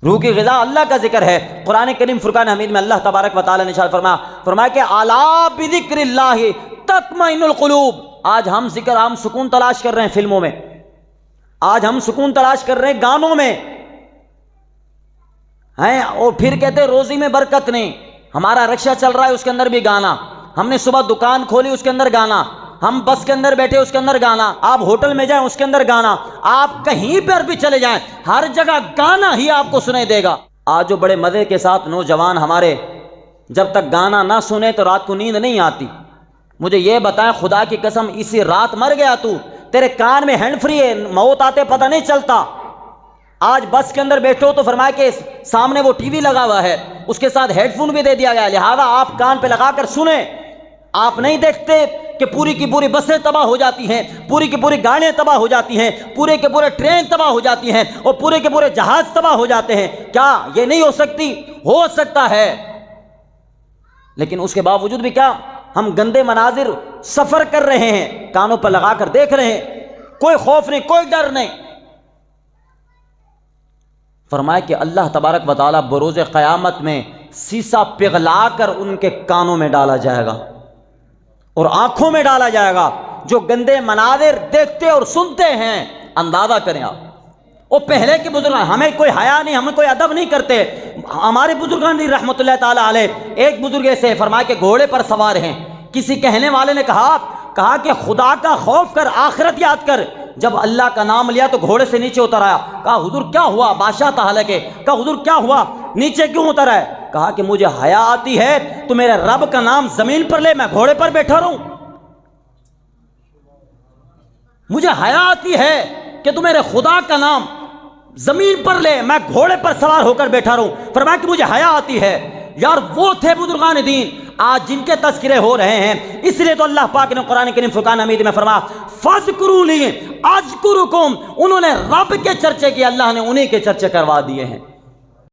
روح کی غذا اللہ کا ذکر ہے۔ قرآن کریم فرقان حمید میں اللہ تبارک و تعالی نے ارشاد فرمایا کہ الا بذکر اللہ تطمئن القلوب۔ آج ہم سکون تلاش کر رہے ہیں فلموں میں، آج ہم سکون تلاش کر رہے ہیں گانوں میں ہیں، اور پھر کہتے ہیں روزی میں برکت نہیں۔ ہمارا رکشہ چل رہا ہے اس کے اندر بھی گانا، ہم نے صبح دکان کھولی اس کے اندر گانا، ہم بس کے اندر بیٹھے اس کے اندر گانا، آپ ہوٹل میں جائیں اس کے اندر گانا، آپ کہیں پر بھی چلے جائیں ہر جگہ گانا ہی آپ کو سنائی دے گا۔ آج جو بڑے مزے کے ساتھ نوجوان ہمارے جب تک گانا نہ سنے تو رات کو نیند نہیں آتی۔ مجھے یہ بتائیں خدا کی قسم اسی رات مر گیا تو، تیرے کان میں ہینڈ فری ہے، موت آتے پتہ نہیں چلتا۔ آج بس کے اندر بیٹھو تو فرمایا کہ سامنے وہ ٹی وی لگا ہوا ہے، اس کے ساتھ ہیڈ فون بھی دے دیا گیا، لہذا آپ کان پہ لگا کر سنیں۔ آپ نہیں دیکھتے کہ پوری کی پوری بسیں تباہ ہو جاتی ہیں، پوری کی پوری گاڑیاں تباہ ہو جاتی ہیں، پورے کے پورے ٹرین تباہ ہو جاتی ہیں، اور پورے کے پورے جہاز تباہ ہو جاتے ہیں؟ کیا یہ نہیں ہو سکتی؟ ہو سکتا ہے، لیکن اس کے باوجود بھی کیا ہم گندے مناظر سفر کر رہے ہیں، کانوں پر لگا کر دیکھ رہے ہیں، کوئی خوف نہیں، کوئی ڈر نہیں۔ فرمایا کہ اللہ تبارک و تعالیٰ بروز قیامت میں سیسا پگھلا کر ان کے کانوں میں ڈالا جائے گا اور آنکھوں میں ڈالا جائے گا، جو گندے مناظر دیکھتے اور سنتے ہیں۔ اندازہ کریں آپ، وہ پہلے کے بزرگ، ہمیں کوئی حیا نہیں، ہمیں کوئی ادب نہیں کرتے۔ ہمارے بزرگان دی رحمت اللہ تعالیٰ علیہ، ایک بزرگ ایسے فرمایا کہ گھوڑے پر سوار ہیں، کسی کہنے والے نے کہا کہ خدا کا خوف کر، آخرت یاد کر۔ جب اللہ کا نام لیا تو گھوڑے سے نیچے اتر آیا، کہا حضور کیا ہوا؟ بادشاہ تھا حالانکہ، کہا حضور کیا ہوا؟ نیچے کیوں اتر آئے؟ کہا کہ مجھے حیا آتی ہے تو میرے رب کا نام زمین پر لے، میں گھوڑے پر بیٹھا رہوں۔ مجھے حیا آتی ہے کہ تو میرے خدا کا نام زمین پر لے، میں گھوڑے پر سوار ہو کر بیٹھا رہوں۔ فرمایا کہ مجھے حیا آتی ہے۔ یار وہ تھے بزرگان دین آج جن کے تذکرے ہو رہے ہیں، اس لیے تو اللہ پاک نے قرآن کریم فرقان حمید میں فرمایا فَاذْكُرُونِی أَذْكُرُکُم، انہوں نے رب کے چرچے کیے، اللہ نے انہی کے چرچے کروا دیے ہیں۔